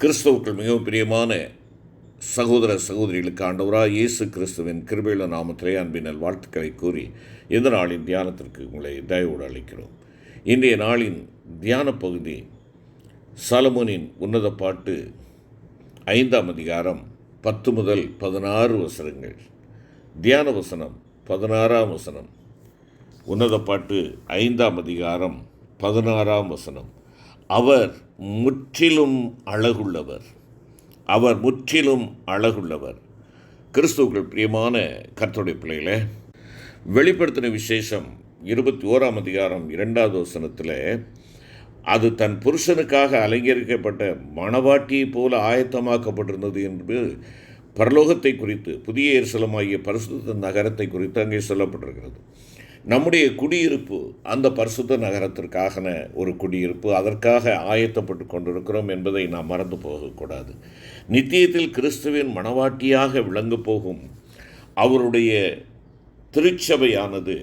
கிறிஸ்தவுக்குள் மிகவும் பிரியமான சகோதர சகோதரிகளுக்கு ஆண்டவராக இயேசு கிறிஸ்துவின் கிருபையுள்ள நாமத்திலே அன்பினல் வாழ்த்துக்களை கூறி இந்த நாளின் தியானத்திற்கு உங்களை தயவோடு அளிக்கிறோம். இன்றைய நாளின் தியான பகுதி சாலமோனின் உன்னத பாட்டு 5ஆம் அதிகாரம் 10 முதல் 16 வசனங்கள். தியான வசனம் 16ஆம் வசனம். உன்னத பாட்டு 5ஆம் அதிகாரம் 16ஆம் வசனம். அவர் முற்றிலும் அழகுள்ளவர். அவர் முற்றிலும் அழகுள்ளவர். கிறிஸ்துவுக்குள் பிரியமான கர்த்தருடைய பிள்ளைகளே, வெளிப்படுத்தின விசேஷம் 21ஆம் அதிகாரம் 2வது வசனத்தில் அது தன் புருஷனுக்காக அலங்கரிக்கப்பட்ட மணவாட்டியைப் போல ஆயத்தமாக்கப்பட்டிருந்தது என்று பரலோகத்தை குறித்து, புதிய எருசலேமாகிய பரிசுத்த நகரத்தை குறித்து அங்கே சொல்லப்பட்டிருக்கிறது. நம்முடைய குடியிருப்பு அந்த பரிசுத்த நகரத்திற்காக ஒரு குடியிருப்பு, அதற்காக ஆயத்தப்பட்டு கொண்டிருக்கிறோம் என்பதை நாம் மறந்து போகக்கூடாது. நித்தியத்தில் கிறிஸ்துவின் மணவாட்டியாக விளங்கப் போகும் அவருடைய திருச்சபையானது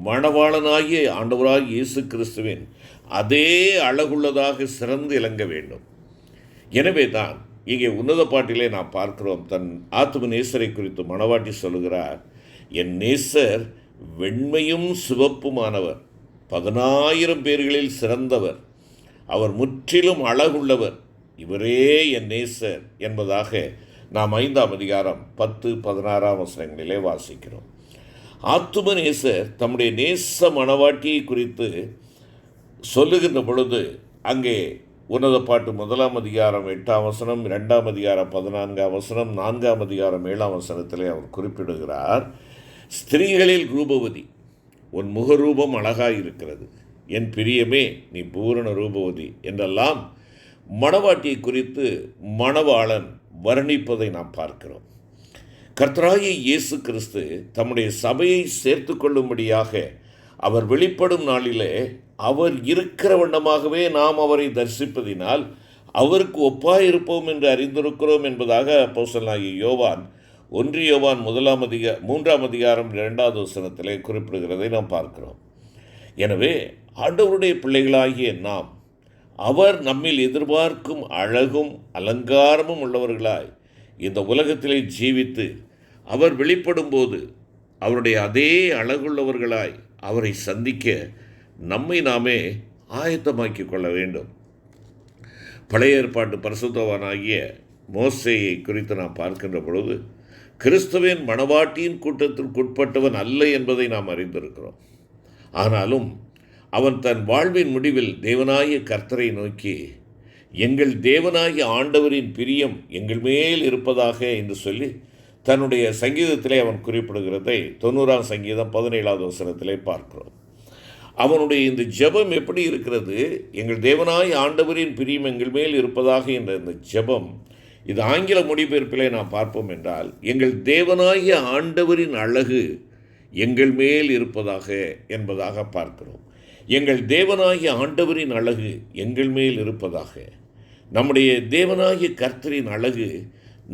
மணவாளனாகிய ஆண்டவராகிய இயேசு கிறிஸ்துவின் அதே அழகுள்ளதாக சிறந்து இலங்க வேண்டும். எனவே தான் இங்கே உன்னத பாட்டிலே நாம் பார்க்கிறோம், தன் ஆத்தும நேசரை குறித்து மணவாட்டி சொல்லுகிறார், என் நேசர் வெண்மையும் சிவப்புமானவர், 10,000 பேர்களில் சிறந்தவர், அவர் முற்றிலும் அழகுள்ளவர், இவரே என் நேசர் என்பதாக நாம் 5ஆம் அதிகாரம் 10, 16ஆம் வசனங்களிலே வாசிக்கிறோம். ஆத்தும நேசர் தம்முடைய நேச மணவாட்டியை குறித்து சொல்லுகின்ற பொழுது அங்கே உன்னத பாட்டு 1ஆம் அதிகாரம் 8ஆம் வசனம், 2ஆம் அதிகாரம் 14ஆம் வசனம், 4ஆம் அதிகாரம் 7ஆம் வசனத்திலே அவர் குறிப்பிடுகிறார், ஸ்திரீகளில் ரூபவதி, உன் முகரூபம் அழகாயிருக்கிறது, என் பிரியமே நீ பூரண ரூபவதி என்றெல்லாம் மணவாட்டியை குறித்து மணவாளன் வர்ணிப்பதை நாம் பார்க்கிறோம். கர்த்தராகிய இயேசு கிறிஸ்து தம்முடைய சபையை சேர்த்து கொள்ளும்படியாக அவர் வெளிப்படும் நாளிலே அவர் இருக்கிற வண்ணமாகவே நாம் அவரை தரிசிப்பதினால் அவருக்கு ஒப்பாயிருப்போம் என்று அறிந்திருக்கிறோம் என்பதாக அப்போஸ்தலனாகிய யோவான் 1 யோவான் 3ஆம் அதிகாரம் 2வது வசனத்திலே குறிப்பிடுகிறதை நாம் பார்க்கிறோம். எனவே ஆண்டவருடைய பிள்ளைகளாகிய நாம் அவர் நம்மில் எதிர்பார்க்கும் அழகும் அலங்காரமும் உள்ளவர்களாய் இந்த உலகத்திலே ஜீவித்து அவர் வெளிப்படும் போது அவருடைய அதே அழகுள்ளவர்களாய் அவரை சந்திக்க நம்மை நாமே ஆயத்தமாக்கி கொள்ள வேண்டும். பழைய ஏற்பாட்டு பரிசுத்தவானாகிய மோசேயை குறித்து நாம் பார்க்கின்ற பொழுது கிறிஸ்துவின் மணவாட்டியின் கூட்டத்திற்குட்பட்டவன் அல்ல என்பதை நாம் அறிந்திருக்கிறோம். ஆனாலும் அவன் தன் வாழ்வின் முடிவில் தேவனாகிய கர்த்தரை நோக்கி, எங்கள் தேவனாகிய ஆண்டவரின் பிரியம் எங்கள் மேல் இருப்பதாக என்று சொல்லி தன்னுடைய சங்கீதத்திலே அவன் குறிப்பிடுகிறதை 90ஆம் சங்கீதம் 17வது வசனத்திலே பார்க்கிறோம். அவனுடைய இந்த ஜெபம் எப்படி இருக்கிறது? எங்கள் தேவனாகிய ஆண்டவரின் பிரியம் எங்கள் மேல் இருப்பதாக என்ற இந்த ஜெபம், இது ஆங்கில மொழிபெயர்ப்பிலே நாம் பார்ப்போம் என்றால், எங்கள் தேவனாகிய ஆண்டவரின் அழகு எங்கள் மேல் இருப்பதாக என்பதாக பார்க்கிறோம். எங்கள் தேவனாகிய ஆண்டவரின் அழகு எங்கள் மேல் இருப்பதாக. நம்முடைய தேவனாகிய கர்த்தரின் அழகு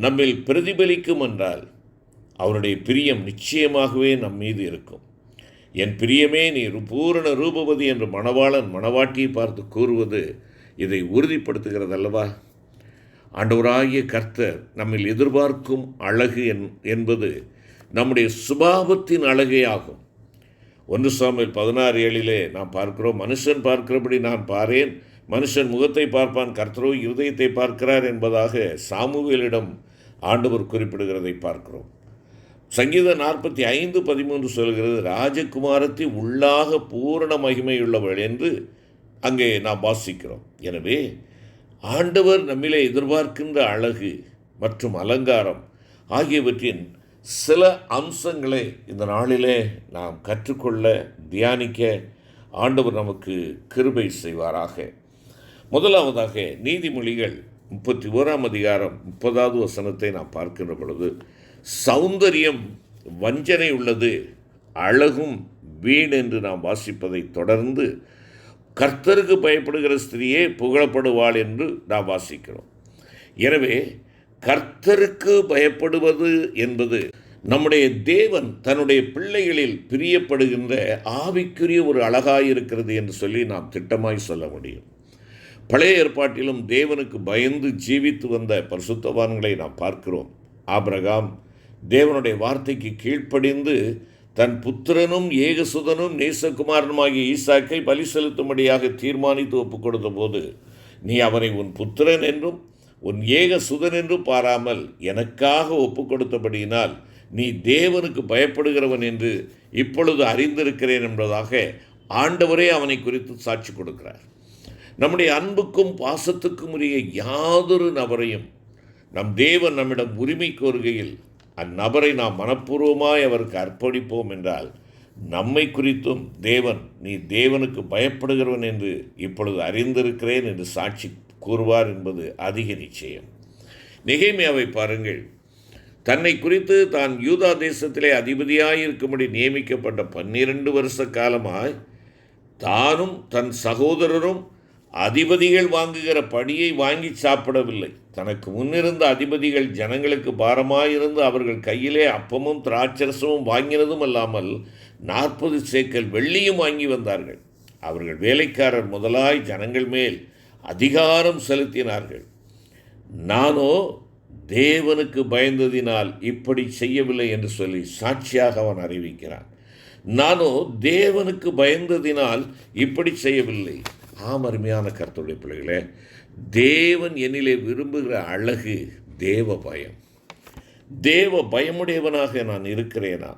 நம்மில் பிரதிபலிக்கும் என்றால் அவருடைய பிரியம் நிச்சயமாகவே நம் மீது இருக்கும். என் பிரியமே நீ பூரண ரூபவதி என்று மணவாளன் மணவாட்டியை பார்த்து கூறுவது இதை உறுதிப்படுத்துகிறது அல்லவா? ஆண்டவராகிய கர்த்தர் நம்மில் எதிர்பார்க்கும் அழகு என்பது நம்முடைய சுபாவத்தின் அழகே ஆகும். 1 சாமுவேல் 16:7 நாம் பார்க்கிறோம், மனுஷன் பார்க்கிறபடி நான் பாரேன், மனுஷன் முகத்தை பார்ப்பான், கர்த்தரோ இருதயத்தை பார்க்கிறார் என்பதாக சாமுவேலிடம் ஆண்டவர் குறிப்பிடுகிறதை பார்க்கிறோம். சங்கீதம் 45:13 சொல்கிறது, ராஜகுமாரத்தை உள்ளாக பூரண மகிமையுள்ளவள் என்று அங்கே நாம் வாசிக்கிறோம். எனவே ஆண்டவர் நம்மிலே எதிர்பார்க்கின்ற அழகு மற்றும் அலங்காரம் ஆகியவற்றின் சில அம்சங்களை இந்த நாளிலே நாம் கற்றுக்கொள்ள தியானிக்க ஆண்டவர் நமக்கு கிருபை செய்வாராக. முதலாவதாக நீதிமொழிகள் 31ஆம் அதிகாரம் 30வது வசனத்தை நாம் பார்க்கின்ற பொழுது, சௌந்தரியம் வஞ்சனை உள்ளது, அழகும் வீண் என்று நாம் வாசிப்பதை தொடர்ந்து கர்த்தருக்கு பயப்படுகிற ஸ்திரியே புகழப்படுவாள் என்று நாம் வாசிக்கிறோம். எனவே கர்த்தருக்கு பயப்படுவது என்பது நம்முடைய தேவன் தன்னுடைய பிள்ளைகளில் பிரியப்படுகின்ற ஆவிக்குரிய ஒரு அழகாயிருக்கிறது என்று சொல்லி நாம் திட்டமாய் சொல்ல முடியும். பழைய ஏற்பாட்டிலும் தேவனுக்கு பயந்து ஜீவித்து வந்த பரிசுத்தவான்களை நாம் பார்க்கிறோம். ஆபிரகாம் தேவனுடைய வார்த்தைக்கு கீழ்ப்படிந்து தன் புத்திரனும் ஏகசுதனும் நேசகுமாரனுமாகிய ஈசாக்கை பலி செலுத்தும்படியாக தீர்மானித்து ஒப்புக் கொடுத்த போது, நீ அவனை உன் புத்திரன் என்றும் உன் ஏகசுதன் என்றும் பாராமல் எனக்காக ஒப்புக் கொடுத்தபடியினால் நீ தேவனுக்கு பயப்படுகிறவன் என்று இப்பொழுது அறிந்திருக்கிறேன் என்பதாக ஆண்டவரே அவனை குறித்து சாட்சி கொடுக்கிறார். நம்முடைய அன்புக்கும் பாசத்துக்கும் உரிய யாதொரு நபரையும் நம் தேவன் நம்மிடம் உரிமை கோருகையில் அந்நபரை நாம் மனப்பூர்வமாய் அவருக்கு அர்ப்பணிப்போம் என்றால் நம்மை குறித்தும் தேவன் நீ தேவனுக்கு பயப்படுகிறவன் என்று இப்பொழுது அறிந்திருக்கிறேன் என்று சாட்சி கூறுவார் என்பது அதிக நிச்சயம். நெகேமியாவை பாருங்கள். தன்னை குறித்து தான் யூதா தேசத்திலே அதிபதியாயிருக்கும்படி நியமிக்கப்பட்ட 12 வருஷ காலமாய் தானும் தன் சகோதரரும் அதிபதிகள் வாங்குகிற படியை வாங்கி சாப்பிடவில்லை. தனக்கு முன்னிருந்த அதிபதிகள் ஜனங்களுக்கு பாரமாயிருந்து அவர்கள் கையிலே அப்பமும் திராட்சரசமும் வாங்கினதும் அல்லாமல் 40 சேக்கல் வெள்ளியும் வாங்கி வந்தார்கள். அவர்கள் வேலைக்காரர் முதலாய் ஜனங்கள் மேல் அதிகாரம் செலுத்தினார்கள். நானோ தேவனுக்கு பயந்ததினால் இப்படி செய்யவில்லை என்று சொல்லி சாட்சியாக அவன் அறிவிக்கிறான். நானோ தேவனுக்கு பயந்ததினால் இப்படி செய்யவில்லை. அருமையான கர்த்தருடைய பிள்ளைகளே, தேவன் என்னிலே விரும்புகிற அழகு தேவ பயம். தேவ பயமுடையவனாக நான் இருக்கிறேனா?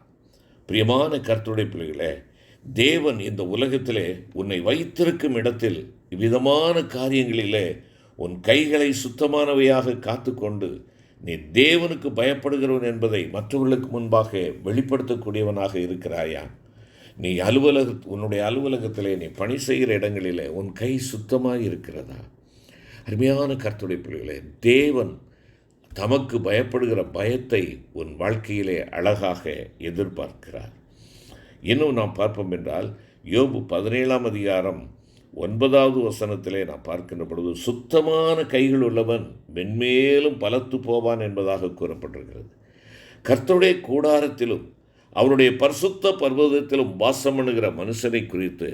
பிரியமான கர்த்தருடைய பிள்ளைகளே, தேவன் இந்த உலகத்திலே உன்னை வைத்திருக்கும் இடத்தில் இவ்விதமான காரியங்களிலே உன் கைகளை சுத்தமானவையாக காத்துக்கொண்டு நீ தேவனுக்கு பயப்படுகிறவன் என்பதை மற்றவர்களுக்கு முன்பாக வெளிப்படுத்தக்கூடியவனாக இருக்கிறாயா? நீ உன்னுடைய அலுவலகத்திலே நீ பணி செய்கிற இடங்களிலே உன் கை சுத்தமாக இருக்கிறதா? அருமையான கர்த்தருடைய பிள்ளைகளே, தேவன் தமக்கு பயப்படுகிற பயத்தை உன் வாழ்க்கையிலே அழகாக எதிர்பார்க்கிறார். இன்னும் நாம் பார்ப்போம் என்றால் யோபு 17ஆம் அதிகாரம் 9வது வசனத்திலே நாம் பார்க்கின்ற பொழுது, சுத்தமான கைகள் உள்ளவன் மென்மேலும் பலத்து போவான் என்பதாக கூறப்பட்டிருக்கிறது. கர்த்தருடைய கூடாரத்திலும் அவருடைய பரிசுத்த பர்வதத்திலும் வாசம் பண்ணுகிற மனுஷனை குறித்து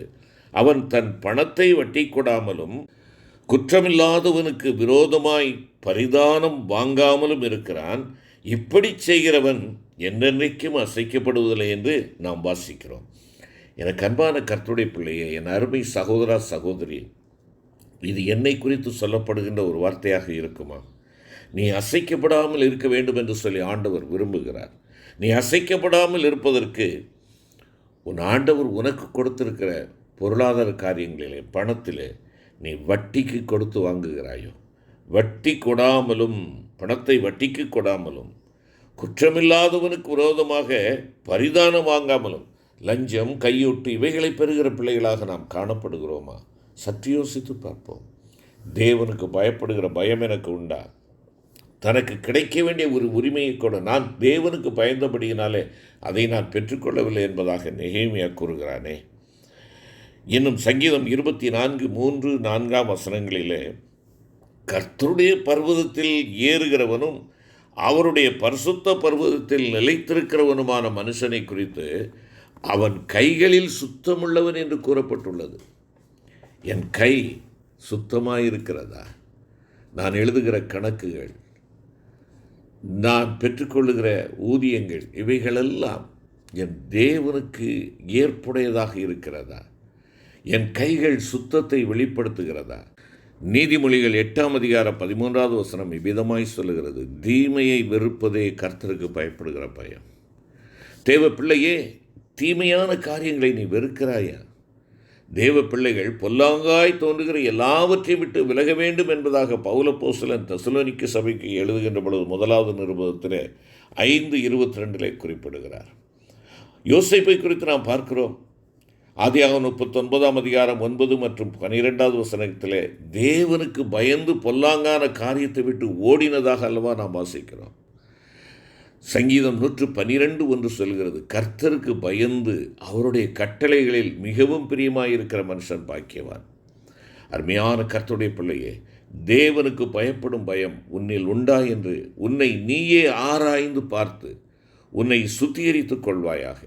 அவன் தன் பணத்தை வட்டி கொடாமலும் குற்றமில்லாதவனுக்கு விரோதமாய் பரிதானம் வாங்காமலும் இருக்கிறான். இப்படி செய்கிறவன் என்றென்றைக்கும் அசைக்கப்படுவதில்லை என்று நாம் வாசிக்கிறோம். எனக்கு அன்பான கர்த்தருடைய பிள்ளையே, என் அருமை சகோதரா சகோதரி, இது என்னை குறித்து சொல்லப்படுகின்ற ஒரு வார்த்தையாக இருக்குமா? நீ அசைக்கப்படாமல் இருக்க வேண்டும் என்று சொல்லி ஆண்டவர் விரும்புகிறார். நீ அசைக்கப்படாமல் இருப்பதற்கு உன் ஆண்டவர் உனக்கு கொடுத்திருக்கிற பொருளாதார காரியங்களிலே பணத்திலே நீ வட்டிக்கு கொடுத்து வாங்குகிறாயோ? வட்டி கொடாமலும் பணத்தை வட்டிக்கு கொடாமலும் குற்றமில்லாதவனுக்கு விரோதமாக பரிதானம் வாங்காமலும் லஞ்சம் கையூட்டு இவைகளை பெறுகிற பிள்ளைகளாக நாம் காணப்படுகிறோமா? சற்று யோசித்து பார்ப்போம். தேவனுக்கு பயப்படுகிற பயம் எனக்கு உண்டா? தனக்கு கிடைக்க வேண்டிய ஒரு உரிமையை கூட நான் தேவனுக்கு பயந்தபடியினாலே அதை நான் பெற்றுக்கொள்ளவில்லை என்பதாக நெகேமியா கூறுகிறானே. இன்னும் சங்கீதம் 24:3-4 வசனங்களிலே, கர்த்தருடைய பர்வதத்தில் ஏறுகிறவனும் அவருடைய பரிசுத்த பர்வதத்தில் நிலைத்திருக்கிறவனுமான மனுஷனை குறித்து அவன் கைகளில் சுத்தமுள்ளவன் என்று கூறப்பட்டுள்ளது. என் கை சுத்தமாயிருக்கிறதா? நான் எழுதுகிற கணக்குகள், நான் பெற்றுக்கொள்ளுகிற ஊதியங்கள், இவைகளெல்லாம் என் தேவனுக்கு ஏற்புடையதாக இருக்கிறதா? என் கைகள் சுத்தத்தை வெளிப்படுத்துகிறதா? நீதிமொழிகள் 8ஆம் அதிகாரம் 13வது வசனம் இவ்விதமாய் சொல்லுகிறது, தீமையை வெறுப்பதே கர்த்தருக்கு பயப்படுகிற பயம். தேவ பிள்ளையே, தீமையான காரியங்களை நீ வெறுக்கிறாயா? தேவ பிள்ளைகள் பொல்லாங்காய் தோன்றுகிற எல்லாவற்றையும் விட்டு விலக வேண்டும் என்பதாக பவுலப்போஸ்தலன் தெசலோனிக்க சபைக்கு எழுதுகின்ற பொழுது 1வது நிருபத்திலே 5:22 குறிப்பிடுகிறார். யோசேப்பை குறித்து நாம் பார்க்கிறோம். ஆதியாகமம் 39ஆம் அதிகாரம் 9 மற்றும் 12வது வசனத்திலே தேவனுக்கு பயந்து பொல்லாங்கான காரியத்தை விட்டு ஓடினதாக அல்லவா நாம் வாசிக்கிறோம். சங்கீதம் 112:1 சொல்கிறது, கர்த்தருக்கு பயந்து அவருடைய கட்டளைகளில் மிகவும் பிரியமாயிருக்கிற மனுஷன் பாக்கியவான். அருமையான கர்த்தருடைய பிள்ளையே, தேவனுக்கு பயப்படும் பயம் உன்னில் உண்டா என்று உன்னை நீயே ஆராய்ந்து பார்த்து உன்னை சுத்திகரித்துக் கொள்வாயாக.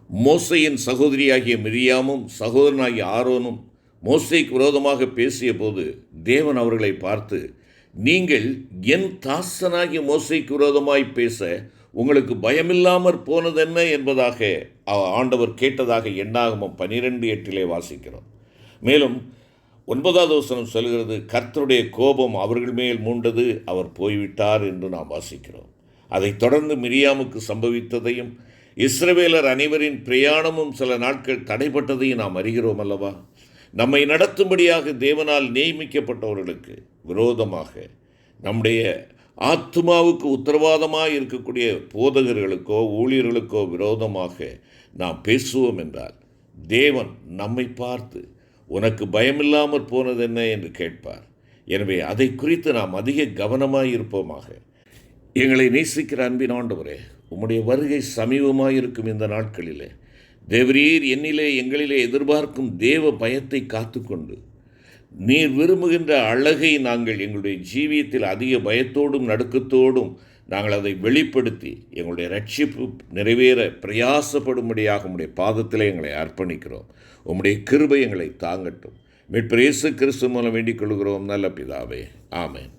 மோசையின் சகோதரியாகிய மிரியாமும் சகோதரனாகிய ஆரோனும் மோசேக்கு விரோதமாக பேசிய போது தேவன் அவர்களை பார்த்து, நீங்கள் என் தாசனாகிய மோசேக்கு விரோதமாய் பேச உங்களுக்கு பயமில்லாமற் போனதென்ன என்பதாக ஆண்டவர் கேட்டதாக எண்ணாகமம் 12:8 வாசிக்கிறோம். மேலும் 9வது வசனம் சொல்கிறது, கர்த்தருடைய கோபம் அவர்கள் மேல் மூண்டது, அவர் போய்விட்டார் என்று நாம் வாசிக்கிறோம். அதைத் தொடர்ந்து மிரியாமுக்கு சம்பவித்ததையும் இஸ்ரவேலர் அனைவரின் பிரயாணமும் சில நாட்கள் தடைப்பட்டதையும் நாம் அறிகிறோம் அல்லவா? நம்மை நடத்தும்படியாக தேவனால் நியமிக்கப்பட்டவர்களுக்கு விரோதமாக, நம்முடைய ஆத்துமாவுக்கு உத்தரவாதமாக இருக்கக்கூடிய போதகர்களுக்கோ ஊழியர்களுக்கோ விரோதமாக நாம் பேசுவோம் என்றால் தேவன் நம்மை பார்த்து உனக்கு பயமில்லாமற் போனது என்ன என்று கேட்பார். எனவே அதை குறித்து நாம் அதிக கவனமாக இருப்போமாக. எங்களை நேசிக்கிற அன்பின் ஆண்டவரே, உம்முடைய வருகை சமீபமாக இருக்கும் இந்த நாட்களிலே தேவரீர் என்னிலே எங்களிலே எதிர்பார்க்கும் தேவ பயத்தை காத்துக்கொண்டு நீர் விரும்புகின்ற அழகை நாங்கள் எங்களுடைய ஜீவியத்தில் அதிக பயத்தோடும் நடுக்கத்தோடும் நாங்கள் அதை வெளிப்படுத்தி எங்களுடைய ரட்சிப்பு நிறைவேற பிரயாசப்படும்படியாக உம்முடைய பாதத்தில் எங்களை அர்ப்பணிக்கிறோம். உம்முடைய கிருபை எங்களை தாங்கட்டும். மீட்பர் இயேசு கிறிஸ்து மூலம் வேண்டிக் கொள்கிறோம் நல்ல பிதாவே, ஆமென்.